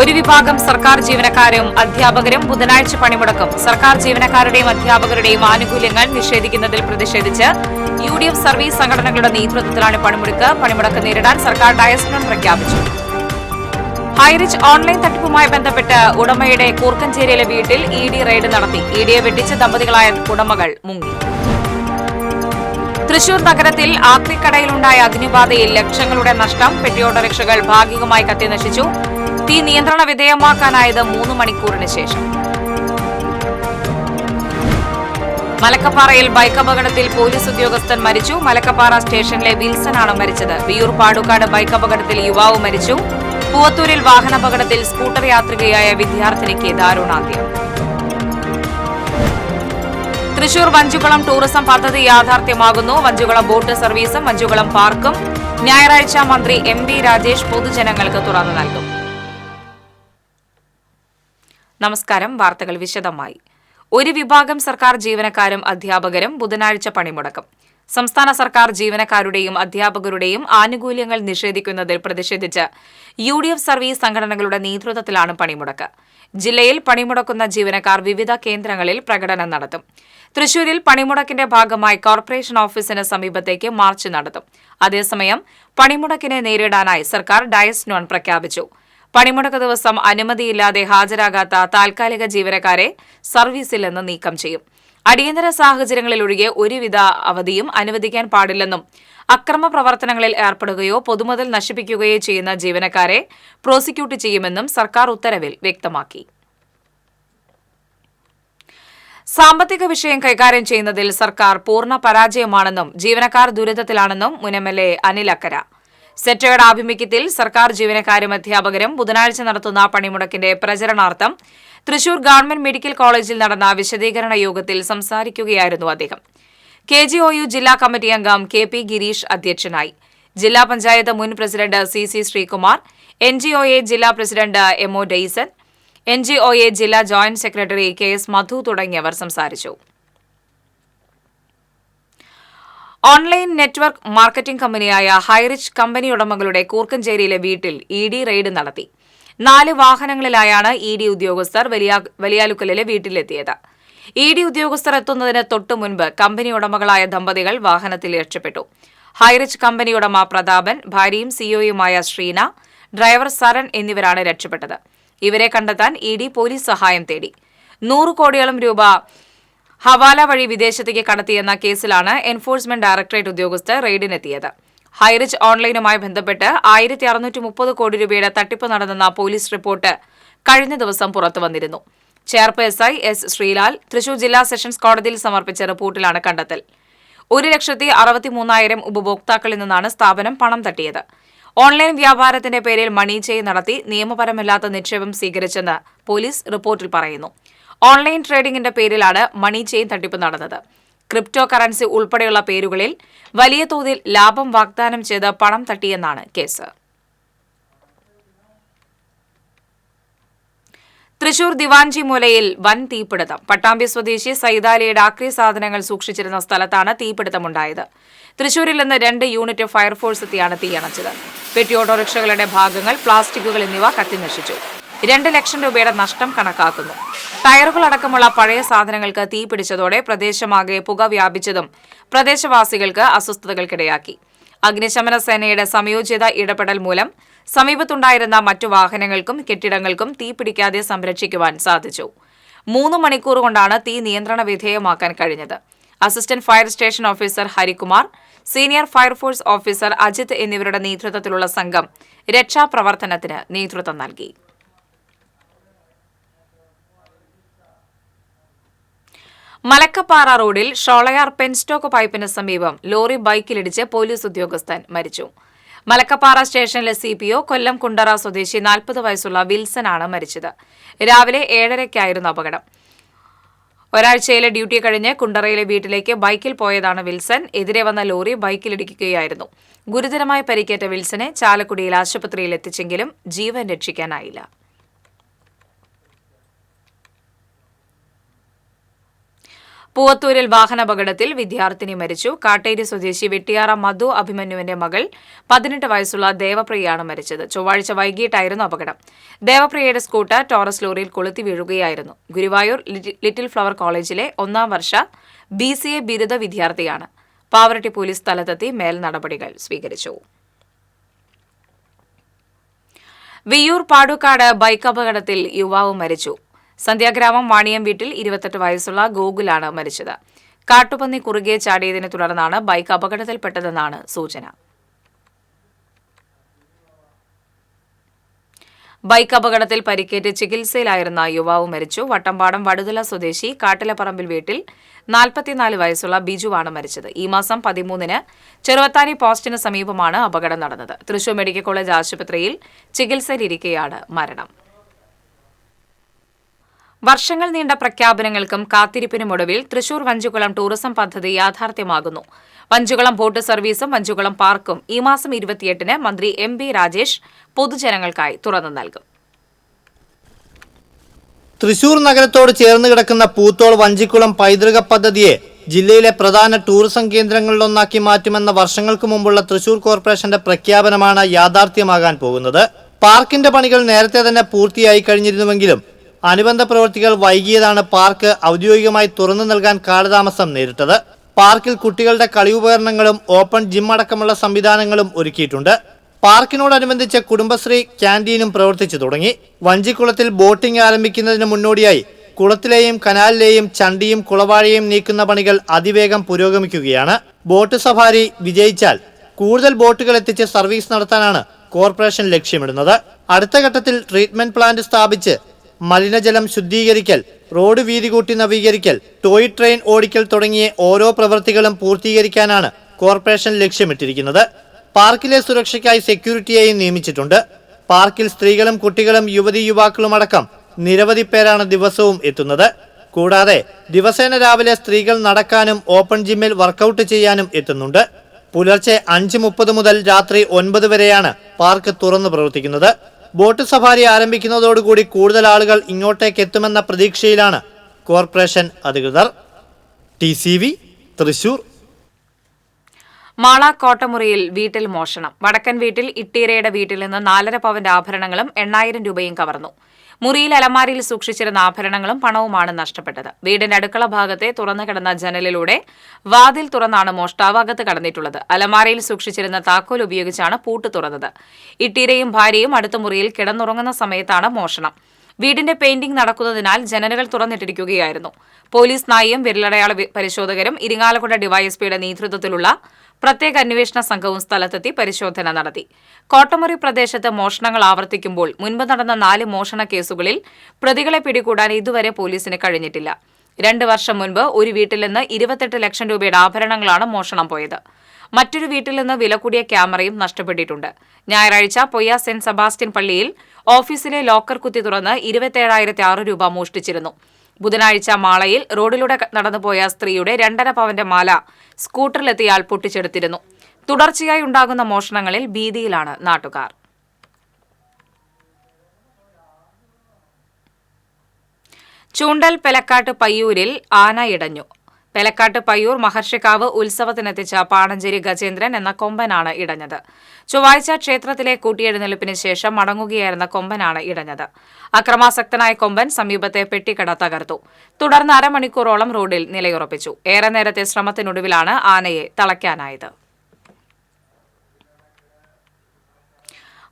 ഒരു വിഭാഗം സർക്കാർ ജീവനക്കാരും അധ്യാപകരും ബുധനാഴ്ച പണിമുടക്കും. സർക്കാർ ജീവനക്കാരുടെയും അധ്യാപകരുടെയും ആനുകൂല്യങ്ങൾ നിഷേധിക്കുന്നതിൽ പ്രതിഷേധിച്ച് UDF സർവീസ് സംഘടനകളുടെ നേതൃത്വത്തിലാണ് പണിമുടക്ക്. പണിമുടക്ക് നേരിടാൻ സർക്കാർ ഡയസ് നോൺ പ്രഖ്യാപിച്ചു. ഹൈറിച്ച് ഓൺലൈൻ തട്ടിപ്പുമായി ബന്ധപ്പെട്ട് ഉടമയുടെ കൂർക്കഞ്ചേരിയിലെ വീട്ടിൽ ED റെയ്ഡ് നടത്തി. EDയെ വെട്ടിച്ച് ദമ്പതികളായ ഉടമകൾ മുങ്ങി. തൃശൂർ നഗരത്തിൽ ആക്രിക്കടയിലുണ്ടായ അഗ്നിബാധയിൽ ലക്ഷങ്ങളുടെ നഷ്ടം. പെട്ടിയോട്ടോറിക്ഷകൾ ഭാഗികമായി കത്തിനശിച്ചു. തീ നിയന്ത്രണ വിധേയമാക്കാനായത് 3 മണിക്കൂറിന് ശേഷം. മലക്കപ്പാറയിൽ ബൈക്ക് അപകടത്തിൽ പോലീസ് ഉദ്യോഗസ്ഥൻ മരിച്ചു. മലക്കപ്പാറ സ്റ്റേഷനിലെ വിൽസനാണ് മരിച്ചത്. വിയൂർ പാടുക്കാട് ബൈക്ക് അപകടത്തിൽ യുവാവ് മരിച്ചു. പൂവത്തൂരിൽ വാഹനാപകടത്തിൽ സ്കൂട്ടർ യാത്രികയായ വിദ്യാർത്ഥിനിക്ക് ദാരുണാന്ത്യം. തൃശൂർ വഞ്ചുകുളം ടൂറിസം പദ്ധതി യാഥാർത്ഥ്യമാകുന്നു. വഞ്ചുകുളം ബോട്ട് സർവീസും വഞ്ചുകുളം പാർക്കും ഞായറാഴ്ച മന്ത്രി MB രാജേഷ് പൊതുജനങ്ങൾക്ക് തുറന്നു നൽകും. നമസ്കാരം. വാർത്തകൾ വിശദമായി. ഒരു വിഭാഗം സർക്കാർ ജീവനക്കാരും അധ്യാപകരും ബുധനാഴ്ച പണിമുടക്കും. സംസ്ഥാന സർക്കാർ ജീവനക്കാരുടെയും അധ്യാപകരുടെയും ആനുകൂല്യങ്ങൾ നിഷേധിക്കുന്നതിൽ പ്രതിഷേധിച്ച് UDF സർവീസ് സംഘടനകളുടെ നേതൃത്വത്തിലാണ് പണിമുടക്ക്. ജില്ലയിൽ പണിമുടക്കുന്ന ജീവനക്കാർ വിവിധ കേന്ദ്രങ്ങളിൽ പ്രകടനം നടത്തും. തൃശൂരിൽ പണിമുടക്കിന്റെ ഭാഗമായി കോർപ്പറേഷൻ ഓഫീസിന് സമീപത്തേക്ക് മാർച്ച് നടത്തും. അതേസമയം പണിമുടക്കിനെ നേരിടാനായി സർക്കാർ ഡയസ് നോൺ പ്രഖ്യാപിച്ചു. പണിമുടക്ക് ദിവസം അനുമതിയില്ലാതെ ഹാജരാകാത്ത താൽക്കാലിക ജീവനക്കാരെ സർവീസിൽ നിന്ന് നീക്കം ചെയ്യും. അടിയന്തര സാഹചര്യങ്ങളിലൊഴികെ ഒരുവിധ അവധിയും അനുവദിക്കാൻ പാടില്ലെന്നും അക്രമ പ്രവർത്തനങ്ങളിൽ ഏർപ്പെടുകയോ പൊതുമുതൽ നശിപ്പിക്കുകയോ ചെയ്യുന്ന ജീവനക്കാരെ പ്രോസിക്യൂട്ട് ചെയ്യുമെന്നും സർക്കാർ ഉത്തരവിൽ വ്യക്തമാക്കി. സാമ്പത്തിക വിഷയം കൈകാര്യം ചെയ്യുന്നതിൽ സർക്കാർ പൂർണ്ണ പരാജയമാണെന്നും ജീവനക്കാർ ദുരിതത്തിലാണെന്നും മുൻ MLA അനിൽ അക്കര. സെറ്റയുടെ ആഭിമുഖ്യത്തിൽ സർക്കാർ ജീവനക്കാരും അധ്യാപകരും ബുധനാഴ്ച നടത്തുന്ന പണിമുടക്കിന്റെ പ്രചരണാർത്ഥം തൃശൂർ ഗവൺമെന്റ് മെഡിക്കൽ കോളേജിൽ നടന്ന വിശദീകരണ യോഗത്തിൽ സംസാരിക്കുകയായിരുന്നു അദ്ദേഹം. KGOU ജില്ലാ കമ്മിറ്റി അംഗം KP ഗിരീഷ് അധ്യക്ഷനായി. ജില്ലാ പഞ്ചായത്ത് മുൻ പ്രസിഡന്റ് CC ശ്രീകുമാർ, NGOA ജില്ലാ പ്രസിഡന്റ് MO ഡെയ്സൺ, NGOA ജില്ലാ ജോയിന്റ് സെക്രട്ടറി KS മധു തുടങ്ങിയവർ സംസാരിച്ചു. ഓൺലൈൻ നെറ്റ്വർക്ക് മാർക്കറ്റിംഗ് കമ്പനിയായ ഹൈറിച്ച് കമ്പനി ഉടമകളുടെ കൂർക്കഞ്ചേരിയിലെ വീട്ടിൽ ED റെയ്ഡ് നടത്തി. 4 വാഹനങ്ങളിലായാണ് ED ഉദ്യോഗസ്ഥർ വലിയാലുക്കലിലെ വീട്ടിലെത്തിയത്. ED ഉദ്യോഗസ്ഥർ എത്തുന്നതിന് തൊട്ടു മുൻപ് കമ്പനി ഉടമകളായ ദമ്പതികൾ വാഹനത്തിൽ രക്ഷപ്പെട്ടു. ഹൈറിച്ച് കമ്പനി ഉടമ പ്രതാപൻ, ഭാര്യയും CEOയുമായ ശ്രീന, ഡ്രൈവർ സരൺ എന്നിവരാണ് രക്ഷപ്പെട്ടത്. ഇവരെ കണ്ടെത്താൻ ED പോലീസ് സഹായം തേടി. 100 കോടിയോളം രൂപ ഹവാല വഴി വിദേശത്തേക്ക് കടത്തിയെന്ന കേസിലാണ് എൻഫോഴ്സ്മെന്റ് ഡയറക്ടറേറ്റ് ഉദ്യോഗസ്ഥർ റെയ്ഡിനെത്തിയത്. ഹൈറിച്ച് ഓൺലൈനുമായി ബന്ധപ്പെട്ട് 1630 കോടി രൂപയുടെ തട്ടിപ്പ് നടന്നെന്ന പോലീസ് റിപ്പോർട്ട് കഴിഞ്ഞ ദിവസം പുറത്തുവന്നിരുന്നു. ചെയർപേഴ്സൺ S ശ്രീലാൽ തൃശൂർ ജില്ലാ സെഷൻസ് കോടതിയിൽ സമർപ്പിച്ച റിപ്പോർട്ടിലാണ് കണ്ടെത്തൽ. 1,63,000 ഉപഭോക്താക്കളിൽ നിന്നാണ് സ്ഥാപനം പണം തട്ടിയത്. ഓൺലൈൻ വ്യാപാരത്തിന്റെ പേരിൽ മണി ചെയിൻ നടത്തി നിയമപരമല്ലാത്ത നിക്ഷേപം സ്വീകരിച്ചെന്ന് പോലീസ് റിപ്പോർട്ടിൽ പറയുന്നു. ഓൺലൈൻ ട്രേഡിംഗിന്റെ പേരിലാണ് മണി ചെയിൻ തട്ടിപ്പ് നടന്നത്. ക്രിപ്റ്റോ കറൻസി ഉൾപ്പെടെയുള്ള പേരുകളിൽ വലിയ തോതിൽ ലാഭം വാഗ്ദാനം ചെയ്ത് പണം തട്ടിയെന്നാണ് കേസ്. തൃശൂർ ദിവാഞ്ചി മൂലയിൽ വൻ തീപിടുത്തം. പട്ടാമ്പി സ്വദേശി സൈതാലിയുടെ ആക്രി സാധനങ്ങൾ സൂക്ഷിച്ചിരുന്ന സ്ഥലത്താണ് തീപിടുത്തമുണ്ടായത്. തൃശൂരിൽ നിന്ന് 2 യൂണിറ്റ് ഫയർഫോഴ്സ് എത്തിയാണ് തീയണച്ചത്. പെട്ടി ഓട്ടോറിക്ഷകളുടെ ഭാഗങ്ങൾ, പ്ലാസ്റ്റിക്കുകൾ എന്നിവ കത്തിനശിച്ചു. 2 ലക്ഷം രൂപയുടെ നഷ്ടം കണക്കാക്കുന്നു. ടയറുകളടക്കമുള്ള പഴയ സാധനങ്ങൾക്ക് തീ പിടിച്ചതോടെ പ്രദേശമാകെ പുക വ്യാപിച്ചതും പ്രദേശവാസികൾക്ക് അസ്വസ്ഥതകൾക്കിടയാക്കി. അഗ്നിശമന സേനയുടെ സംയോജിത ഇടപെടൽ മൂലം സമീപത്തുണ്ടായിരുന്ന മറ്റു വാഹനങ്ങൾക്കും കെട്ടിടങ്ങൾക്കും തീ പിടിക്കാതെ സംരക്ഷിക്കുവാൻ സാധിച്ചു. 3 മണിക്കൂർ കൊണ്ടാണ് തീ നിയന്ത്രണ വിധേയമാക്കാൻ കഴിഞ്ഞത്. Assistant fire station officer Harikumar, senior fire force officer Ajith എന്നിവരുടെ നേതൃത്വത്തിലുള്ള സംഘം രക്ഷാപ്രവർത്തനത്തിന് നേതൃത്വം നൽകി. മലക്കപ്പാറ റോഡിൽ ഷോളയാർ പെൻസ്റ്റോക്ക് പൈപ്പിന് സമീപം ലോറി ബൈക്കിലിടിച്ച് പോലീസ് ഉദ്യോഗസ്ഥൻ മരിച്ചു. മലക്കപ്പാറ സ്റ്റേഷനിലെ CPO കൊല്ലം കുണ്ടറ സ്വദേശി 40 വയസ്സുള്ള വിൽസനാണ് മരിച്ചത്. രാവിലെ 7:30-ക്കായിരുന്നു അപകടം. ഒരാഴ്ചയിലെ ഡ്യൂട്ടി കഴിഞ്ഞ് കുണ്ടറയിലെ വീട്ടിലേക്ക് ബൈക്കിൽ പോയതാണ് വിൽസൺ. എതിരെ വന്ന ലോറി ബൈക്കിലിടിക്കുകയായിരുന്നു. ഗുരുതരമായി പരിക്കേറ്റ വിൽസനെ ചാലക്കുടിയിൽ ആശുപത്രിയിൽ എത്തിച്ചെങ്കിലും ജീവൻ രക്ഷിക്കാനായില്ല. പൂവത്തൂരിൽ വാഹനാപകടത്തിൽ വിദ്യാർത്ഥിനി മരിച്ചു. കാട്ടേരി സ്വദേശി വെട്ടിയാറ മധു അഭിമന്യുവിന്റെ മകൾ 18 വയസ്സുള്ള ദേവപ്രിയയാണ് മരിച്ചത്. ചൊവ്വാഴ്ച വൈകിട്ടായിരുന്നു അപകടം. ദേവപ്രിയയുടെ സ്കൂട്ടർ ടോറസ് ലോറിയിൽ കൊളുത്തി വീഴുകയായിരുന്നു. ഗുരുവായൂർ ലിറ്റിൽ ഫ്ലവർ കോളേജിലെ 1ാം വർഷ BCA ബിരുദ വിദ്യാർത്ഥിയാണ്. പാവറട്ടി പോലീസ് സ്ഥലത്തെത്തി മേൽ നടപടികൾ സ്വീകരിച്ചു. വിയ്യൂർ പാടുക്കാട് ബൈക്ക് അപകടത്തിൽ യുവാവ് മരിച്ചു. സന്ധ്യാഗ്രാമം വാണിയം വീട്ടിൽ 28 വയസ്സുള്ള ഗോകുലാണ് മരിച്ചത്. കാട്ടുപന്നി കുറുകെ ചാടിയതിനെ തുടർന്നാണ് ബൈക്ക് അപകടത്തിൽപ്പെട്ടതെന്നാണ് സൂചന. ബൈക്ക് അപകടത്തിൽ പരിക്കേറ്റ് ചികിത്സയിലായിരുന്ന യുവാവ് മരിച്ചു. വട്ടമ്പാടം വടുതല സ്വദേശി കാട്ടിലപ്പറമ്പിൽ വീട്ടിൽ 44 വയസ്സുള്ള ബിജുവാണ് മരിച്ചത്. ഈ മാസം 13-ന് ചെറുവത്താനി പോസ്റ്റിന് സമീപമാണ് അപകടം നടന്നത്. തൃശൂർ മെഡിക്കൽ കോളേജ് ആശുപത്രിയിൽ ചികിത്സയിലിരിക്കെയാണ് മരണം. വർഷങ്ങൾ നീണ്ട പ്രഖ്യാപനങ്ങൾക്കും കാത്തിരിപ്പിനുമൊടുവിൽ തൃശൂർ വഞ്ചിക്കുളം ടൂറിസം പദ്ധതി യാഥാർത്ഥ്യമാകുന്നു. വഞ്ചിക്കുളം ബോട്ട് സർവീസും വഞ്ചിക്കുളം പാർക്കും ഈ മാസം 28-ന് മന്ത്രി MB രാജേഷ് പൊതുജനങ്ങൾക്കായി തുറന്നു നൽകും. തൃശൂർ നഗരത്തോട് ചേർന്ന് കിടക്കുന്ന പൂത്തോൾ വഞ്ചിക്കുളം പൈതൃക പദ്ധതിയെ ജില്ലയിലെ പ്രധാന ടൂറിസം കേന്ദ്രങ്ങളിലൊന്നാക്കി മാറ്റുമെന്ന വർഷങ്ങൾക്ക് മുമ്പുള്ള തൃശൂർ കോർപ്പറേഷന്റെ പ്രഖ്യാപനമാണ് യാഥാർത്ഥ്യമാകാൻ പോകുന്നത്. പാർക്കിന്റെ പണികൾ നേരത്തെ തന്നെ പൂർത്തിയായി കഴിഞ്ഞിരുന്നുവെങ്കിലും അനുബന്ധ പ്രവൃത്തികൾ വൈകിയതാണ് പാർക്ക് ഔദ്യോഗികമായി തുറന്നു നൽകാൻ കാലതാമസം നേരിട്ടത്. പാർക്കിൽ കുട്ടികളുടെ കളി ഉപകരണങ്ങളും ഓപ്പൺ ജിം അടക്കമുള്ള സംവിധാനങ്ങളും ഒരുക്കിയിട്ടുണ്ട്. പാർക്കിനോടനുബന്ധിച്ച് കുടുംബശ്രീ ക്യാന്റീനും പ്രവർത്തിച്ചു തുടങ്ങി. വഞ്ചിക്കുളത്തിൽ ബോട്ടിംഗ് ആരംഭിക്കുന്നതിന് മുന്നോടിയായി കുളത്തിലെയും കനാലിലെയും ചണ്ടിയും കുളവാഴയും നീക്കുന്ന പണികൾ അതിവേഗം പുരോഗമിക്കുകയാണ്. ബോട്ട് സഫാരി വിജയിച്ചാൽ കൂടുതൽ ബോട്ടുകൾ എത്തിച്ച് സർവീസ് നടത്താനാണ് കോർപ്പറേഷൻ ലക്ഷ്യമിടുന്നത്. അടുത്ത ഘട്ടത്തിൽ ട്രീറ്റ്മെന്റ് പ്ലാന്റ് സ്ഥാപിച്ച് മലിനജലം ശുദ്ധീകരിക്കൽ, റോഡ് വീതി കൂട്ടി നവീകരിക്കൽ, ടോയ് ട്രെയിൻ ഓടിക്കൽ തുടങ്ങിയ ഓരോ പ്രവൃത്തികളും പൂർത്തീകരിക്കാനാണ് കോർപ്പറേഷൻ ലക്ഷ്യമിട്ടിരിക്കുന്നത്. പാർക്കിലെ സുരക്ഷയ്ക്കായി സെക്യൂരിറ്റിയെയും നിയമിച്ചിട്ടുണ്ട്. പാർക്കിൽ സ്ത്രീകളും കുട്ടികളും യുവതി യുവാക്കളുമടക്കം നിരവധി പേരാണ് ദിവസവും എത്തുന്നത്. കൂടാതെ ദിവസേന രാവിലെ സ്ത്രീകൾ നടക്കാനും ഓപ്പൺ ജിമ്മിൽ വർക്കൗട്ട് ചെയ്യാനും എത്തുന്നുണ്ട്. പുലർച്ചെ 5:30 മുതൽ രാത്രി 9 വരെയാണ് പാർക്ക് തുറന്നു പ്രവർത്തിക്കുന്നത്. ബോട്ട് സഫാരി ആരംഭിക്കുന്നതോടുകൂടി കൂടുതൽ ആളുകൾ ഇങ്ങോട്ടേക്ക് എത്തുമെന്ന പ്രതീക്ഷയിലാണ് കോർപ്പറേഷൻ അധികൃതർ. TCV തൃശൂർ. മാള കോട്ടമുറിയിൽ വീട്ടിൽ മോഷണം. വടക്കൻ വീട്ടിൽ ഇട്ടീരയുടെ വീട്ടിൽ നിന്ന് 4.5 പവന്റെ ആഭരണങ്ങളും 8000 രൂപയും കവർന്നു. മുറിയിൽ അലമാരിയിൽ സൂക്ഷിച്ചിരുന്ന ആഭരണങ്ങളും പണവുമാണ് നഷ്ടപ്പെട്ടത്. വീടിന്റെ അടുക്കള ഭാഗത്തെ തുറന്നു കിടന്ന ജനലിലൂടെ വാതിൽ തുറന്നാണ് മോഷ്ടാവ് അകത്ത് കടന്നിട്ടുള്ളത്. അലമാരയിൽ സൂക്ഷിച്ചിരുന്ന താക്കോൽ ഉപയോഗിച്ചാണ് പൂട്ട് തുറന്നത്. ഇട്ടീരയും ഭാര്യയും അടുത്ത മുറിയിൽ കിടന്നുറങ്ങുന്ന സമയത്താണ് മോഷണം. വീടിന്റെ പെയിന്റിംഗ് നടക്കുന്നതിനാൽ ജനലുകൾ തുറന്നിട്ടിരിക്കുകയായിരുന്നു. പോലീസ് നായയും വിരലടയാള പരിശോധകരും ഇരിങ്ങാലക്കുട ഡിവൈഎസ്പിയുടെ നേതൃത്വത്തിലുള്ള പ്രത്യേക അന്വേഷണ സംഘവും സ്ഥലത്തെത്തി പരിശോധന നടത്തി. കോട്ടമുറി പ്രദേശത്ത് മോഷണങ്ങൾ ആവർത്തിക്കുമ്പോൾ മുൻപ് നടന്ന 4 മോഷണ കേസുകളിൽ പ്രതികളെ പിടികൂടാൻ ഇതുവരെ പോലീസിന് കഴിഞ്ഞിട്ടില്ല. 2 വർഷം മുൻപ് ഒരു വീട്ടിൽ നിന്ന് 28 ലക്ഷം രൂപയുടെ ആഭരണങ്ങളാണ് മോഷണം പോയത്. മറ്റൊരു വീട്ടിൽ നിന്ന് വില കൂടിയ ക്യാമറയും നഷ്ടപ്പെട്ടിട്ടുണ്ട്. ഞായറാഴ്ച പൊയ്യ സെന്റ് സെബാസ്റ്റ്യൻ പള്ളിയിൽ ഓഫീസിലെ ലോക്കർ കുത്തി തുറന്ന് 27,006 രൂപ മോഷ്ടിച്ചിരുന്നു. ബുധനാഴ്ച മാളയിൽ റോഡിലൂടെ നടന്നുപോയ സ്ത്രീയുടെ 2.5 പവന്റെ മാല സ്കൂട്ടറിലെത്തിയാൽ പൊട്ടിച്ചെടുത്തിരുന്നു. തുടർച്ചയായി ഉണ്ടാകുന്ന മോഷണങ്ങളിൽ ഭീതിയിലാണ് നാട്ടുകാർ. ചൂണ്ടൽ പെലക്കാട്ട് പയ്യൂരിൽ ആന ഇടഞ്ഞു. പെലക്കാട്ട് പയ്യൂർ മഹർഷിക്കാവ് ഉത്സവത്തിനെത്തിച്ച പാണഞ്ചേരി ഗജേന്ദ്രൻ എന്ന കൊമ്പനാണ് ഇടഞ്ഞത്. ചൊവ്വാഴ്ച ക്ഷേത്രത്തിലെ കൂട്ടിയെഴുന്നള്ളിപ്പിന് ശേഷം മടങ്ങുകയായിരുന്ന കൊമ്പനാണ് ഇടഞ്ഞത്. അക്രമാസക്തനായ കൊമ്പൻ സമീപത്തെ പെട്ടിക്കട തകർത്തു. തുടർന്ന് അരമണിക്കൂറോളം റോഡിൽ നിലയുറപ്പിച്ചു. ഏറെ നേരത്തെ ശ്രമത്തിനൊടുവിലാണ് ആനയെ തളയ്ക്കാനായത്.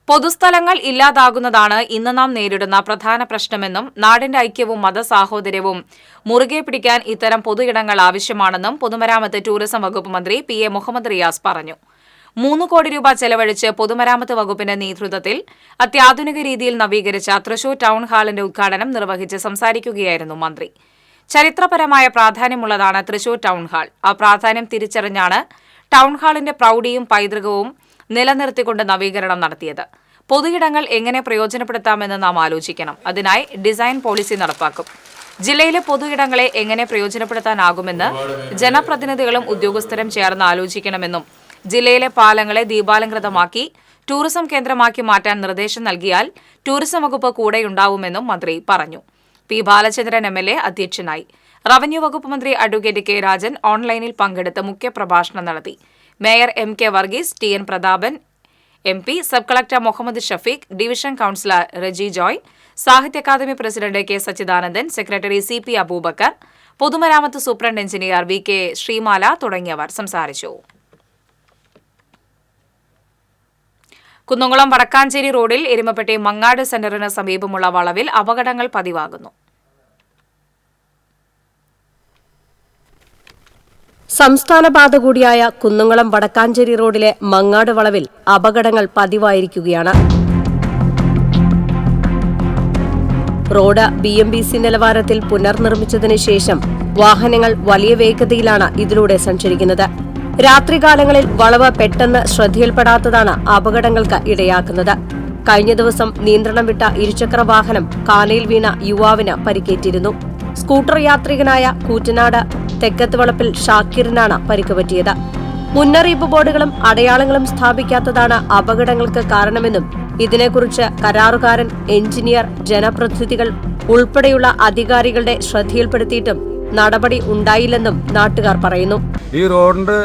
പൊതുസ്ഥലങ്ങൾ ഇല്ലാതാകുന്നതാണ് ഇന്ന് നാം നേരിടുന്ന പ്രധാന പ്രശ്നമെന്നും നാടിന്റെ ഐക്യവും മതസാഹോദര്യവും മുറുകെ പിടിക്കാൻ ഇത്തരം പൊതു ഇടങ്ങൾ ആവശ്യമാണെന്നും പൊതുമരാമത്ത് ടൂറിസം വകുപ്പ് മന്ത്രി PA മുഹമ്മദ് റിയാസ് പറഞ്ഞു. 3 കോടി രൂപ ചെലവഴിച്ച് പൊതുമരാമത്ത് വകുപ്പിന്റെ നേതൃത്വത്തിൽ അത്യാധുനിക രീതിയിൽ നവീകരിച്ച തൃശൂർ ടൗൺ ഹാളിന്റെ ഉദ്ഘാടനം നിർവഹിച്ച് സംസാരിക്കുകയായിരുന്നു മന്ത്രി. ചരിത്രപരമായ പ്രാധാന്യമുള്ളതാണ് തൃശൂർ ടൗൺ ഹാൾ. ആ പ്രാധാന്യം തിരിച്ചറിഞ്ഞാണ് ടൗൺ ഹാളിന്റെ പ്രൗഢിയും പൈതൃകവും നിലനിർത്തിക്കൊണ്ട് നവീകരണം നടത്തിയത്. പൊതുയിടങ്ങൾ എങ്ങനെ പ്രയോജനപ്പെടുത്താമെന്ന് നാം ആലോചിക്കണം. അതിനായി ഡിസൈൻ പോളിസി നടപ്പാക്കും. ജില്ലയിലെ പൊതുയിടങ്ങളെ എങ്ങനെ പ്രയോജനപ്പെടുത്താനാകുമെന്ന് ജനപ്രതിനിധികളും ഉദ്യോഗസ്ഥരും ചേർന്ന് ആലോചിക്കണമെന്നും ജില്ലയിലെ പാലങ്ങളെ ദീപാലംകൃതമാക്കി ടൂറിസം കേന്ദ്രമാക്കി മാറ്റാൻ നിർദ്ദേശം നൽകിയാൽ ടൂറിസം വകുപ്പ് കൂടെയുണ്ടാവുമെന്നും മന്ത്രി പറഞ്ഞു. P. ബാലചന്ദ്രൻ MLA അധ്യക്ഷനായി. റവന്യൂ വകുപ്പ് മന്ത്രി അഡ്വക്കേറ്റ് കെ രാജൻ ഓൺലൈനിൽ പങ്കെടുത്ത് മുഖ്യപ്രഭാഷണം നടത്തി. Mayor MK Varghese, TN Prathapan MP, sub collector Muhammad Shafeeq, division councillor Reji Joy, Sahitya Akademi president K Sachidanandan, secretary CP Aboobacker, പൊതുമരാമത്ത് സൂപ്രണ്ട് എഞ്ചിനീയർ VK ശ്രീമാല തുടങ്ങിയവർ സംസാരിച്ചു. കുന്നംകുളം വടക്കാഞ്ചേരി റോഡിൽ എരുമപ്പെട്ടി മങ്ങാട് സെന്ററിന് സമീപമുള്ള വളവിൽ അപകടങ്ങൾ പതിവാകുന്നു. സംസ്ഥാന പാത കൂടിയായ കുന്നംകുളം വടക്കാഞ്ചേരി റോഡിലെ മങ്ങാട് വളവിൽ അപകടങ്ങൾ പതിവായിരിക്കുകയാണ്. റോഡ് BMBC നിലവാരത്തിൽ പുനർനിർമ്മിച്ചതിനു ശേഷം വാഹനങ്ങൾ വലിയ വേഗതയിലാണ് ഇതിലൂടെ സഞ്ചരിക്കുന്നത്. രാത്രികാലങ്ങളിൽ വളവ് പെട്ടെന്ന് ശ്രദ്ധയിൽപ്പെടാത്തതാണ് അപകടങ്ങൾക്ക് ഇടയാക്കുന്നത്. കഴിഞ്ഞ ദിവസം നിയന്ത്രണം വിട്ട ഇരുചക്ര വാഹനം കാനയിൽ വീണ യുവാവിന് പരിക്കേറ്റിരുന്നു. സ്കൂട്ടർ യാത്രികനായ കൂറ്റനാട് തെക്കത്ത് വളപ്പിൽ ഷാക്കിറിനാണ് പരിക്ക് പറ്റിയത്. മുന്നറിയിപ്പ് ബോർഡുകളും അടയാളങ്ങളും സ്ഥാപിക്കാത്തതാണ് അപകടങ്ങൾക്ക് കാരണമെന്നും ഇതിനെക്കുറിച്ച് കരാറുകാരൻ, എഞ്ചിനീയർ, ജനപ്രതിനിധികൾ ഉൾപ്പെടെയുള്ള അധികാരികളുടെ ശ്രദ്ധയിൽപ്പെടുത്തിയിട്ടും നടപടി ഉണ്ടായില്ലെന്നും നാട്ടുകാർ പറയുന്നു. ഈ റോഡിന്റെ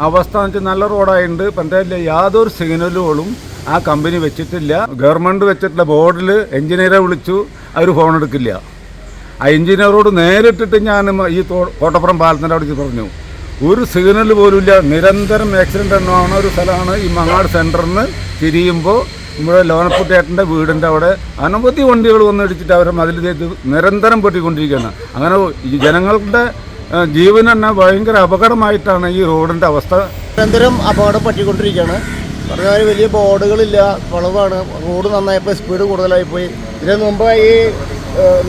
അവസ്ഥ നല്ല റോഡായിട്ടുണ്ട്. പഞ്ചായത്തിലെ യാതൊരു സിഗ്നലുകളും ആ കമ്പനി വെച്ചിട്ടില്ല. ഗവൺമെന്റ് വെച്ചിട്ടുള്ള ബോർഡിൽ എഞ്ചിനീയറെ വിളിച്ചു, അവർ ഫോൺ എടുക്കില്ല. ആ എഞ്ചിനീയറോട് നേരിട്ടിട്ട് ഞാൻ ഈ കോട്ടപ്പുറം പാലത്തിൻ്റെ അവിടെ പറഞ്ഞു, ഒരു സിഗ്നൽ പോലുമില്ല. നിരന്തരം ആക്സിഡൻ്റ് എണ്ണമാണ് ഒരു സ്ഥലമാണ് ഈ മങ്ങാട് സെൻറ്ററിന് തിരിയുമ്പോൾ ഇവിടെ ലോനപ്പുട്ടേട്ടൻ്റെ വീടിൻ്റെ അവിടെ അനവധി വണ്ടികൾ വന്നിടിച്ചിട്ട് അവരെ മതിൽ നിരന്തരം പൊട്ടിക്കൊണ്ടിരിക്കുകയാണ്. അങ്ങനെ ഈ ജനങ്ങളുടെ ജീവൻ തന്നെ ഭയങ്കര അപകടമായിട്ടാണ് ഈ റോഡിൻ്റെ അവസ്ഥ. നിരന്തരം അപകടം പറ്റിക്കൊണ്ടിരിക്കുകയാണ്. പറഞ്ഞാൽ വലിയ ബോർഡുകളില്ല, വളവാണ്. Road നന്നായപ്പോൾ speed കൂടുതലായിപ്പോയി. ഇതിന് മുമ്പ് ഈ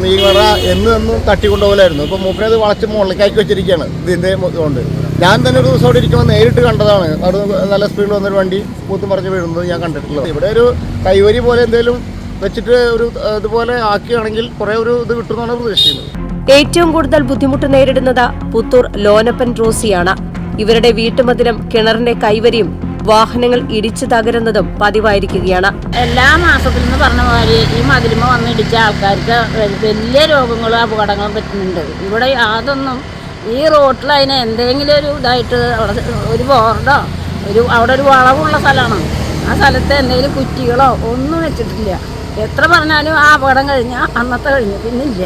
നീങ്ങറ എന്നും തട്ടിക്കൊണ്ടുപോലായിരുന്നു. ഇപ്പോൾ മൂപ്പരെ അത് വളച്ച് മുകളിലേക്കാക്കി വെച്ചിരിക്കുകയാണ് ഇതിൻ്റെ കൊണ്ട്. ഞാൻ തന്നെ ഒരു ദിവസം അവിടെ ഇരിക്കുമ്പോൾ നേരിട്ട് കണ്ടതാണ്. അവിടെ നല്ല സ്പീഡിൽ വന്നൊരു വണ്ടി പൂത്തും പറഞ്ഞ് വീഴുന്നത് ഞാൻ കണ്ടിട്ടുള്ളത്. ഇവിടെ ഒരു കൈവരി പോലെ എന്തെങ്കിലും വെച്ചിട്ട് ഒരു ഇതുപോലെ ആക്കുകയാണെങ്കിൽ കുറേ ഒരു ഇത് കിട്ടുമെന്നാണ് പ്രതീക്ഷിക്കുന്നത്. ഏറ്റവും കൂടുതൽ ബുദ്ധിമുട്ട് നേരിടുന്നത് പുത്തൂർ ലോനപ്പൻ റോസിയാണ്. ഇവരുടെ വീട്ടുമതിലും കിണറിന്റെ കൈവരിയും വാഹനങ്ങൾ ഇടിച്ചു തകരുന്നതും പതിവായിരിക്കുകയാണ്. എല്ലാ മാസത്തിൽ നിന്ന് പറഞ്ഞ മാതിരി ഈ മതിലുമ വന്ന് ഇടിച്ച ആൾക്കാർക്ക് വലിയ രോഗങ്ങളും അപകടങ്ങളും പറ്റുന്നുണ്ട്. ഇവിടെ യാതൊന്നും ഈ റോട്ടിൽ അതിന് എന്തെങ്കിലും ഒരു ഇതായിട്ട് അവിടെ ഒരു ബോർഡോ അവിടെ ഒരു വളവുള്ള സ്ഥലമാണ്. ആ സ്ഥലത്ത് എന്തെങ്കിലും കുറ്റികളോ ഒന്നും വെച്ചിട്ടില്ല. എത്ര പറഞ്ഞാലും ആ അപകടം കഴിഞ്ഞാൽ അന്നത്തെ കഴിഞ്ഞു, പിന്നില്ല.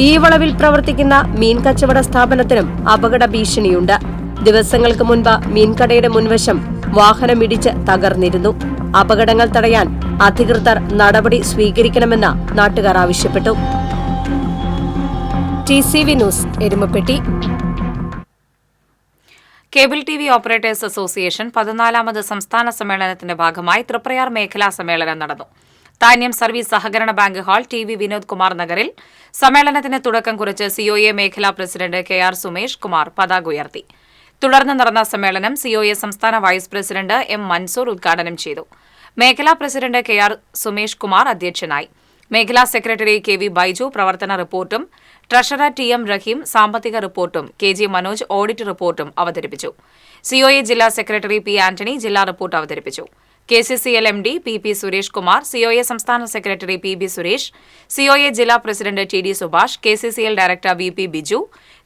ഈ വളവിൽ പ്രവർത്തിക്കുന്ന മീൻ കച്ചവട സ്ഥാപനത്തിനും അപകട ഭീഷണിയുണ്ട്. ദിവസങ്ങൾക്ക് മുൻപ് മീൻകടയുടെ മുൻവശം വാഹനമിടിച്ച് തകർന്നിരുന്നു. അപകടങ്ങൾ തടയാൻ അധികൃതർ നടപടി സ്വീകരിക്കണമെന്ന് നാട്ടുകാർ ആവശ്യപ്പെട്ടു. TCV news, Erumapetty. Cable TV operators association 14ാമത് സംസ്ഥാന സമ്മേളനത്തിന്റെ ഭാഗമായി തൃപ്രയാർ മേഖലാ സമ്മേളനം നടന്നു. താന്യം സർവീസ് സഹകരണ bank hall TV Vinod Kumar നഗറിൽ സമ്മേളനത്തിന് തുടക്കം കുറിച്ച് COA മേഖലാ പ്രസിഡന്റ് KR സുമേഷ് കുമാർ പതാക ഉയർത്തി. തുടർന്ന് നടന്ന സമ്മേളനം COA സംസ്ഥാന വൈസ് പ്രസിഡന്റ് M മൻസൂർ ഉദ്ഘാടനം ചെയ്തു. മേഖലാ പ്രസിഡന്റ് KR സുമേഷ് കുമാർ അധ്യക്ഷനായി. മേഖലാ സെക്രട്ടറി KV ബൈജു പ്രവർത്തന റിപ്പോർട്ടും ട്രഷറർ TM റഹീം സാമ്പത്തിക റിപ്പോർട്ടും KG മനോജ് ഓഡിറ്റ് റിപ്പോർട്ടും അവതരിപ്പിച്ചു. COA ജില്ലാ സെക്രട്ടറി P ആന്റണി ജില്ലാ റിപ്പോർട്ട് അവതരിപ്പിച്ചു. KCCL MD PP Suresh Kumar, COA സംസ്ഥാന സെക്രട്ടറി PB സുരേഷ്, COA ജില്ലാ president TD Subhash, KCCL director VP Biju,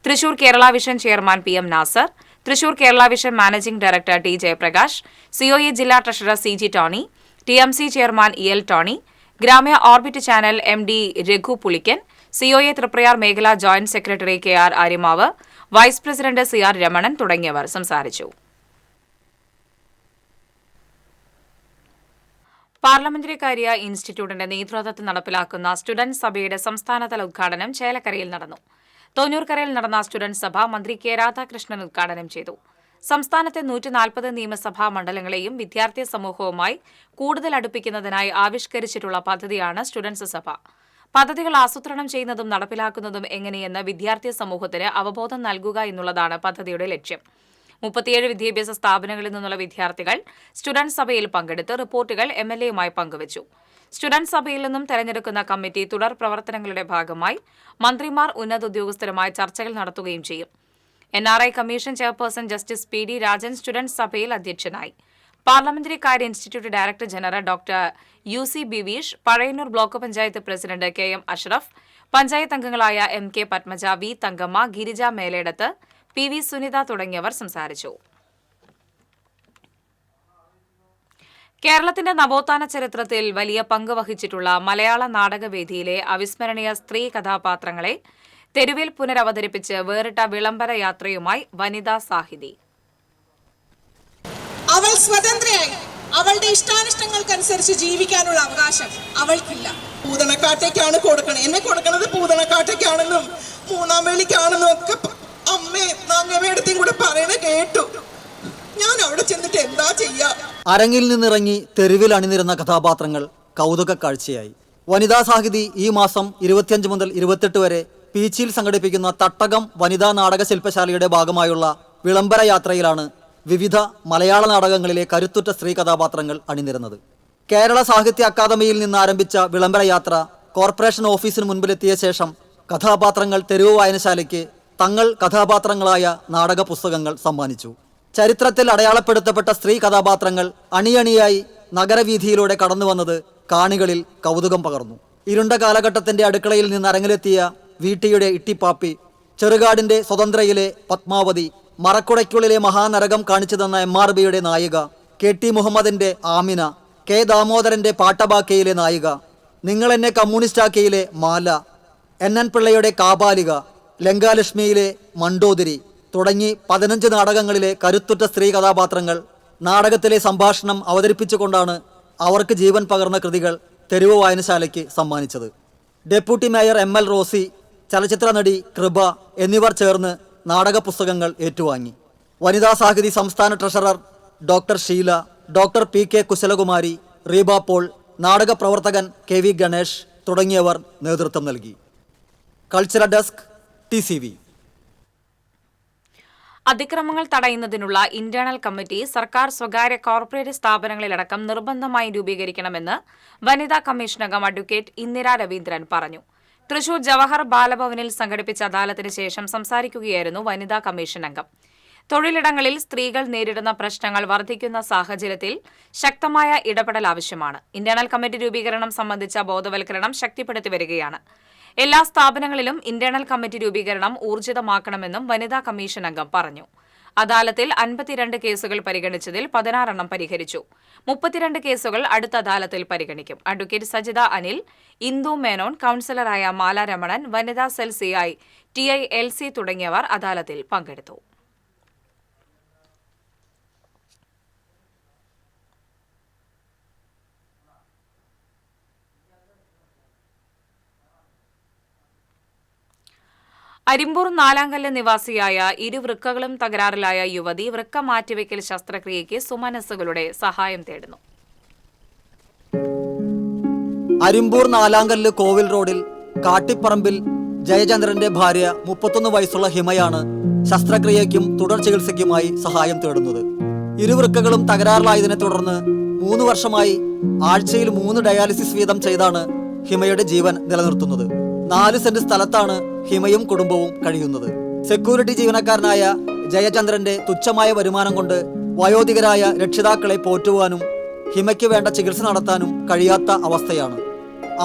Thrissur Kerala Vision chairman PM Nasar, Thrissur Kerala Vision managing director T Jayaprakash, COA ജില്ലാ treasurer CG Tony, TMC chairman EL Tony, Gramya Orbit channel MD Raghu Pulikkan, COA Thriprayar മേഖലാ joint secretary KR Aryamav, vice president CR Ramanan തുടങ്ങിയവർ സംസാരിച്ചു. Parliamentary കാര്യ ഇൻസ്റ്റിറ്റ്യൂട്ടിന്റെ നേതൃത്വത്തിൽ നടപ്പിലാക്കുന്ന സ്റ്റുഡന്റ് സഭയുടെ സംസ്ഥാനതല ഉദ്ഘാടനം ചേലക്കരയിൽ നടന്നു. തോന്നൂർക്കരയിൽ നടന്ന സ്റ്റുഡന്റ് സഭ മന്ത്രി K രാധാകൃഷ്ണൻ ഉദ്ഘാടനം ചെയ്തു. സംസ്ഥാനത്തെ 140 നിയമസഭാ മണ്ഡലങ്ങളെയും വിദ്യാർത്ഥി സമൂഹവുമായി കൂടുതൽ അടുപ്പിക്കുന്നതിനായി ആവിഷ്കരിച്ചിട്ടുള്ള പദ്ധതിയാണ് സ്റ്റുഡന്റ്സ് സഭ. പദ്ധതികൾ ആസൂത്രണം ചെയ്യുന്നതും നടപ്പിലാക്കുന്നതും എങ്ങനെയെന്ന് വിദ്യാർത്ഥി സമൂഹത്തിന് അവബോധം നൽകുക എന്നുള്ളതാണ് പദ്ധതിയുടെ ലക്ഷ്യം. 37 വിദ്യാഭ്യാസ സ്ഥാപനങ്ങളിൽ നിന്നുള്ള വിദ്യാർത്ഥികൾ സ്റ്റുഡന്റ് സഭയിൽ പങ്കെടുത്ത് റിപ്പോർട്ടുകൾ MLAയുമായി പങ്കുവച്ചു. സ്റ്റുഡന്റ് സഭയിൽ നിന്നും തെരഞ്ഞെടുക്കുന്ന കമ്മിറ്റി തുടർ പ്രവർത്തനങ്ങളുടെ ഭാഗമായി മന്ത്രിമാർ ഉന്നത ഉദ്യോഗസ്ഥരുമായി ചർച്ചകൾ നടത്തുകയും ചെയ്യും. NRI commission chairperson justice PD Rajan student സഭയിൽ അധ്യക്ഷനായി. പാർലമെന്ററി കാര്യ institute director general doctor UC Biveesh, Pazhayannur block panchayat president KM Ashraf, panchayat അംഗങ്ങളായ MK Padmaja, V Thankamma, Girija Meledath, PV Sunitha തുടങ്ങിയവർ സംസാരിച്ചു. കേരളത്തിന്റെ നവോത്ഥാന ചരിത്രത്തിൽ വലിയ പങ്ക് വഹിച്ചിട്ടുള്ള മലയാള നാടകവേദിയിലെ അവിസ്മരണീയ സ്ത്രീ കഥാപാത്രങ്ങളെ തെരുവിൽ പുനരവതരിപ്പിച്ച് വേറിട്ട വിളംബര യാത്രയുമായി വനിതാ സാഹിതി. അവൾ സ്വതന്ത്രയായി അവളുടെ ഇഷ്ടാനിഷ്ടങ്ങൾക്കനുസരിച്ച് ജീവിക്കാനുള്ള അവകാശം അവൾക്കില്ല. പൂതണക്കാട്ടേക്കാണ് കൊടുക്കണത്, എന്നെ കൊടുക്കണത് പൂതണക്കാട്ടേക്കാണെന്നും മൂന്നാം വേളിക്കാണെന്നും ഒക്കെ അമ്മേ നങ്ങമ്മയുടെയും കൂടെ പറയണ കേട്ടു. ഞാൻ അവിടെ ചെന്നിട്ട് എന്താ ചെയ്യാ? അരങ്ങിൽ നിന്നിറങ്ങി തെരുവിൽ അണിനിരുന്ന കഥാപാത്രങ്ങൾ കൗതുക കാഴ്ചയായി. വനിതാ സാഹിതി ഈ മാസം 25 മുതൽ 28 വരെ പീച്ചിയിൽ സംഘടിപ്പിക്കുന്ന തട്ടകം വനിതാ നാടക ശില്പശാലയുടെ ഭാഗമായുള്ള വിളംബര യാത്രയിലാണ് വിവിധ മലയാള നാടകങ്ങളിലെ കരുത്തുറ്റ സ്ത്രീ കഥാപാത്രങ്ങൾ അണിനിരുന്നത്. കേരള സാഹിത്യ അക്കാദമിയിൽ നിന്ന് ആരംഭിച്ച വിളംബര യാത്ര കോർപ്പറേഷൻ ഓഫീസിന് മുൻപിലെത്തിയ ശേഷം കഥാപാത്രങ്ങൾ തെരുവ് വായനശാലയ്ക്ക് തങ്ങൾ കഥാപാത്രങ്ങളായ നാടക പുസ്തകങ്ങൾ സമ്മാനിച്ചു. ചരിത്രത്തിൽ അടയാളപ്പെടുത്തപ്പെട്ട സ്ത്രീ കഥാപാത്രങ്ങൾ അണിയണിയായി നഗരവീഥിയിലൂടെ കടന്നു വന്നത് കാണികളിൽ കൗതുകം പകർന്നു. ഇരുണ്ട കാലഘട്ടത്തിന്റെ അടുക്കളയിൽ നിന്ന് അരങ്ങിലെത്തിയ വീട്ടിയുടെ ഇട്ടിപ്പാപ്പി, ചെറുകാടിന്റെ സ്വതന്ത്രയിലെ പത്മാവതി, മറക്കുടയ്ക്കുള്ളിലെ മഹാനരകം കാണിച്ചു തന്ന MRBയുടെ നായിക, KT മുഹമ്മദിന്റെ ആമിന, K ദാമോദരന്റെ പാട്ടബാക്കയിലെ നായിക, നിങ്ങളെന്നെ കമ്മ്യൂണിസ്റ്റാക്കയിലെ മാല, NN പിള്ളയുടെ കാപാലിക, ലങ്കാലക്ഷ്മിയിലെ മണ്ടോതിരി തുടങ്ങി 15 നാടകങ്ങളിലെ കരുത്തുറ്റ സ്ത്രീ കഥാപാത്രങ്ങൾ നാടകത്തിലെ സംഭാഷണം അവതരിപ്പിച്ചുകൊണ്ടാണ് അവർക്ക് ജീവൻ പകർന്ന കൃതികൾ തെരുവ് വായനശാലയ്ക്ക് സമ്മാനിച്ചത്. ഡെപ്യൂട്ടി മേയർ ML റോസി, ചലച്ചിത്ര നടി കൃപ എന്നിവർ ചേർന്ന് നാടക പുസ്തകങ്ങൾ ഏറ്റുവാങ്ങി. വനിതാ സാഹിതി സംസ്ഥാന treasurer doctor Sheela, doctor PK Kusalakumari, Reeba Paul, നാടക പ്രവർത്തകൻ KV ഗണേഷ് തുടങ്ങിയവർ നേതൃത്വം നൽകി. Cultural desk TCV. അതിക്രമങ്ങൾ തടയുന്നതിനുള്ള ഇന്റേണൽ കമ്മിറ്റി സർക്കാർ, സ്വകാര്യ, കോർപ്പറേറ്റ് സ്ഥാപനങ്ങളിലടക്കം നിർബന്ധമായി രൂപീകരിക്കണമെന്ന് വനിതാ കമ്മീഷൻ അംഗം അഡ്വക്കേറ്റ് ഇന്ദിര രവീന്ദ്രൻ പറഞ്ഞു. തൃശൂർ ജവഹർ ബാലഭവനിൽ സംഘടിപ്പിച്ച അദാലത്തിന് ശേഷം സംസാരിക്കുകയായിരുന്നു വനിതാ കമ്മീഷൻ അംഗം. തൊഴിലിടങ്ങളിൽ സ്ത്രീകൾ നേരിടുന്ന പ്രശ്നങ്ങൾ വർദ്ധിക്കുന്ന സാഹചര്യത്തിൽ ശക്തമായ ഇടപെടൽ ആവശ്യമാണ്. ഇന്റേണൽ കമ്മിറ്റി രൂപീകരണം സംബന്ധിച്ച ബോധവൽക്കരണം ശക്തിപ്പെടുത്തി വരികയാണ്. എല്ലാ സ്ഥാപനങ്ങളിലും ഇന്റേണൽ കമ്മിറ്റി രൂപീകരണം ഊർജിതമാക്കണമെന്നും വനിതാ കമ്മീഷൻ അംഗം പറഞ്ഞു. അദാലത്തിൽ 52 കേസുകൾ പരിഗണിച്ചതിൽ 16 എണ്ണം പരിഹരിച്ചു. 32 കേസുകൾ അടുത്ത അദാലത്തിൽ പരിഗണിക്കും. അഡ്വക്കേറ്റ് സജിത അനിൽ, ഇന്ദു മേനോൻ, കൌൺസിലറായ മാല രമണൻ, വനിതാ സെൽ CI TI LC തുടങ്ങിയവർ അദാലത്തിൽ പങ്കെടുത്തു. അരിമ്പൂർ നാലാങ്കല്ല് നിവാസിയായ ഇരുവൃക്കകളും തകരാറിലായ യുവതി വൃക്ക മാറ്റിവെക്കൽ ശസ്ത്രക്രിയയ്ക്ക് സുമനസ്സുകളുടെ സഹായം തേടുന്നു. അരിമ്പൂർ നാലാങ്കല്ല് കോവിൽ റോഡിൽ കാട്ടിപ്പറമ്പിൽ ജയചന്ദ്രന്റെ ഭാര്യ 31 വയസ്സുള്ള ഹിമയാണ് ശസ്ത്രക്രിയയ്ക്കും തുടർ ചികിത്സയ്ക്കുമായി സഹായം തേടുന്നത്. ഇരുവൃക്കകളും തകരാറിലായതിനെ തുടർന്ന് 3 വർഷമായി ആഴ്ചയിൽ 3 ഡയാലിസിസ് വീതം ചെയ്താണ് ഹിമയുടെ ജീവൻ നിലനിർത്തുന്നത്. 4 സെന്റ് സ്ഥലത്താണ് ഹിമയും കുടുംബവും കഴിയുന്നത്. സെക്യൂരിറ്റി ജീവനക്കാരനായ ജയചന്ദ്രന്റെ തുച്ഛമായ വരുമാനം കൊണ്ട് വയോധികരായ രക്ഷിതാക്കളെ പോറ്റുവാനും ഹിമയ്ക്ക് വേണ്ട ചികിത്സ നടത്താനും കഴിയാത്ത അവസ്ഥയാണ്.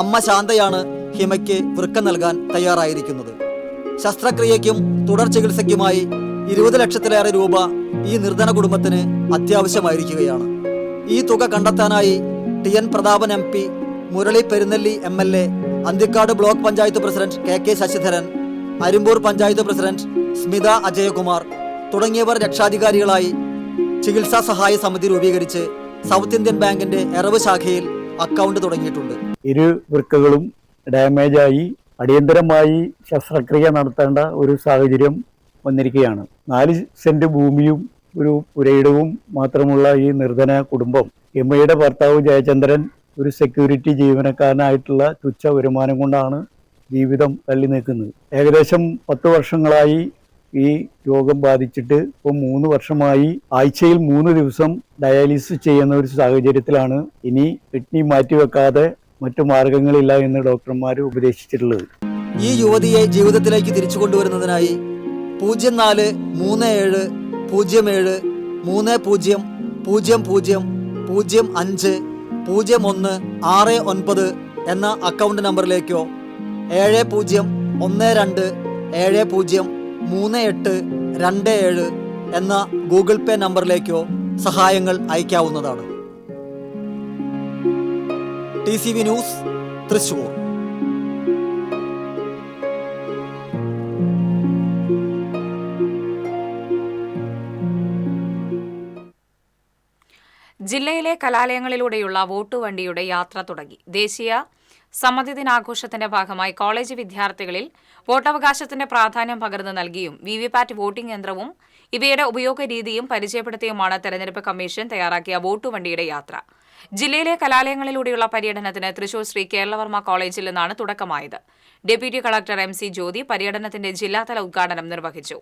അമ്മ ശാന്തയാണ് ഹിമയ്ക്ക് വൃക്ക നൽകാൻ തയ്യാറായിരിക്കുന്നത്. ശസ്ത്രക്രിയയ്ക്കും തുടർ ചികിത്സയ്ക്കുമായി 20 ലക്ഷത്തിലേറെ രൂപ ഈ നിർധന കുടുംബത്തിന് അത്യാവശ്യമായിരിക്കുകയാണ്. ഈ തുക കണ്ടെത്താനായി TN Prathapan MP, Murali Perunelli MLA, Anthikad block panchayat president KK Sasidharan, Arimpur panchayat president Smitha Ajayakumar തുടങ്ങിയവർ രക്ഷാധികാരികളായി ചികിത്സാ സഹായ സമിതി രൂപീകരിച്ച് സൗത്ത് ഇന്ത്യൻ ബാങ്കിന്റെ എറവ് ശാഖയിൽ അക്കൗണ്ട് തുടങ്ങിയിട്ടുണ്ട്. ഇരു വൃക്കകളും ഡാമേജായി അടിയന്തരമായി ശസ്ത്രക്രിയ നടത്തേണ്ട ഒരു സാഹചര്യം വന്നിരിക്കുകയാണ്. 4 സെന്റ് ഭൂമിയും ഒരു പുരയിടവും മാത്രമുള്ള ഈ നിർധന കുടുംബം ഹിമയുടെ ഭർത്താവ് ജയചന്ദ്രൻ ഒരു സെക്യൂരിറ്റി ജീവനക്കാരനായിട്ടുള്ള തുച്ഛ വരുമാനം കൊണ്ടാണ് ജീവിതം തള്ളി നീക്കുന്നത്. ഏകദേശം 10 വർഷങ്ങളായി ഈ രോഗം ബാധിച്ചിട്ട് ഇപ്പോൾ 3 വർഷമായി ആഴ്ചയിൽ 3 ദിവസം ഡയാലിസിസ് ചെയ്യുന്ന ഒരു സാഹചര്യത്തിലാണ്. ഇനി കിഡ്നി മാറ്റിവെക്കാതെ മറ്റു മാർഗങ്ങളില്ല എന്ന് ഡോക്ടർമാർ ഉപദേശിച്ചിട്ടുള്ളത്. ഈ യുവതിയെ ജീവിതത്തിലേക്ക് തിരിച്ചു കൊണ്ടുവരുന്നതിനായി 04 37 07 30 00 05 01 69 എന്ന അക്കൗണ്ട് നമ്പറിലേക്കോ 7012703827 എന്ന ഗൂഗിൾ പേ നമ്പറിലേക്കോ സഹായങ്ങൾ അയക്കാവുന്നതാണ്. TCV news, Thrissur. ജില്ലയിലെ കലാലയങ്ങളിലൂടെയുള്ള വോട്ടുവണ്ടിയുടെ യാത്ര തുടങ്ങി. ദേശീയ സമ്മതിദിനാഘോഷത്തിന്റെ ഭാഗമായി കോളേജ് വിദ്യാർത്ഥികളിൽ വോട്ടവകാശത്തിന്റെ പ്രാധാന്യം പകർന്നു നൽകിയും വിവിപാറ്റ് വോട്ടിംഗ് യന്ത്രവും ഇവയുടെ ഉപയോഗ രീതിയും പരിചയപ്പെടുത്തിയുമാണ് തെരഞ്ഞെടുപ്പ് കമ്മീഷൻ തയ്യാറാക്കിയ വോട്ടുവണ്ടിയുടെ യാത്ര. ജില്ലയിലെ കലാലയങ്ങളിലൂടെയുള്ള പര്യടനത്തിന് തൃശൂർ ശ്രീ കേരളവർമ്മ കോളേജിൽ നിന്നാണ് തുടക്കമായത്. ഡെപ്യൂട്ടി കളക്ടർ MC ജ്യോതി പര്യടനത്തിന്റെ ജില്ലാതല ഉദ്ഘാടനം നിർവഹിച്ചു.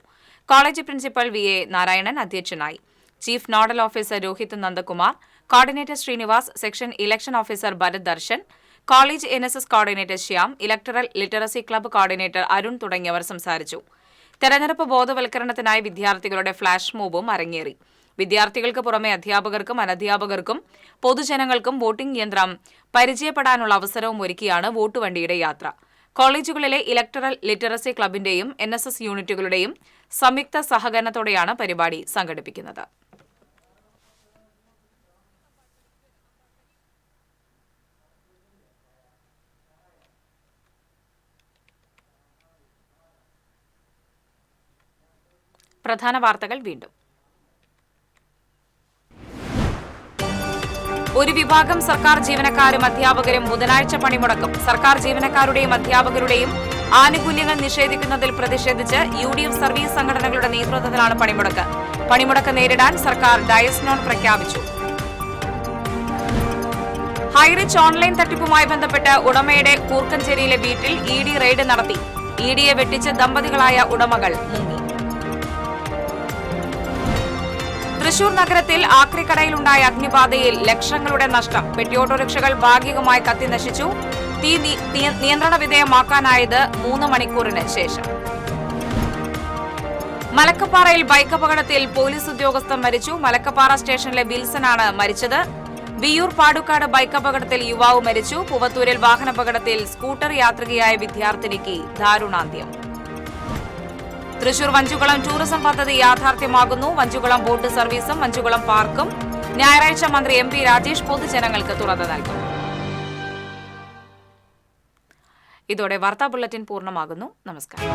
കോളേജ് പ്രിൻസിപ്പൽ VA നാരായണൻ അധ്യക്ഷനായി. Chief nodal officer Rohit Nandakumar, coordinator Srinivas, section election officer Bharat Darshan, college NSS coordinator Shyam, electoral literacy club coordinator Arun തുടങ്ങിയവർ സംസാരിച്ചു. തെരഞ്ഞെടുപ്പ് ബോധവൽക്കരണത്തിനായി വിദ്യാർത്ഥികളുടെ ഫ്ളാഷ് മോബും അരങ്ങേറി. വിദ്യാർത്ഥികൾക്ക് പുറമെ അധ്യാപകർക്കും അനധ്യാപകർക്കും പൊതുജനങ്ങൾക്കും വോട്ടിംഗ് യന്ത്രം പരിചയപ്പെടാനുള്ള അവസരവും ഒരുക്കിയാണ് വോട്ടുവണ്ടിയുടെ യാത്ര. കോളേജുകളിലെ ഇലക്ടറൽ ലിറ്ററസി ക്ലബിന്റെയും NSS യൂണിറ്റുകളുടെയും സംയുക്ത സഹകരണത്തോടെയാണ് പരിപാടി സംഘടിപ്പിക്കുന്നത്. പ്രധാന വാർത്തകൾ വീണ്ടും. ഒരു വിഭാഗം സർക്കാർ ജീവനക്കാരും അധ്യാപകരും ബുധനാഴ്ച പണിമുടക്കും. സർക്കാർ ജീവനക്കാരുടെയും അധ്യാപകരുടെയും ആനുകൂല്യങ്ങൾ നിഷേധിക്കുന്നതിൽ പ്രതിഷേധിച്ച് UDF സർവീസ് സംഘടനകളുടെ നേതൃത്വത്തിലാണ് പണിമുടക്ക്. പണിമുടക്ക് നേരിടാൻ സർക്കാർ ഡയസ് നോൺ പ്രഖ്യാപിച്ചു. ഹൈറിച്ച് ഓൺലൈൻ തട്ടിപ്പുമായി ബന്ധപ്പെട്ട് ഉടമയുടെ കൂർക്കഞ്ചേരിയിലെ വീട്ടിൽ ED റെയ്ഡ് നടത്തി. EDയെ വെട്ടിച്ച് ദമ്പതികളായ ഉടമകൾ മുങ്ങി. തൃശൂർ നഗരത്തിൽ ആക്രിക്കടയിലുണ്ടായ അഗ്നിബാധയിൽ ലക്ഷങ്ങളുടെ നഷ്ടം. പെട്ടിയോട്ടോറിക്ഷകൾ ഭാഗികമായി കത്തിനശിച്ചു. തീ നിയന്ത്രണ വിധേയമാക്കാനായത് 3 മണിക്കൂറിന് ശേഷം. മലക്കപ്പാറയിൽ ബൈക്ക് അപകടത്തിൽ പോലീസ് ഉദ്യോഗസ്ഥൻ മരിച്ചു. മലക്കപ്പാറ സ്റ്റേഷനിലെ വിൽസനാണ് മരിച്ചത്. വിയൂർ പാടുക്കാട് ബൈക്ക് അപകടത്തിൽ യുവാവ് മരിച്ചു. പൂവത്തൂരിൽ വാഹനാപകടത്തിൽ സ്കൂട്ടർ യാത്രികയായ വിദ്യാർത്ഥിനിക്ക് ദാരുണാന്ത്യം. തൃശൂർ വഞ്ചുകുളം ടൂറിസം പദ്ധതി യാഥാർത്ഥ്യമാകുന്നു. വഞ്ചുകുളം ബോട്ട് സർവീസും വഞ്ചുകുളം പാർക്കും ഞായറാഴ്ച മന്ത്രി MP രാജേഷ് പൊതുജനങ്ങൾക്ക് തുറന്നു നൽകും. ഇതോടെ വാർത്താ ബുള്ളറ്റിൻ പൂർണ്ണമാകുന്നു. നമസ്കാരം.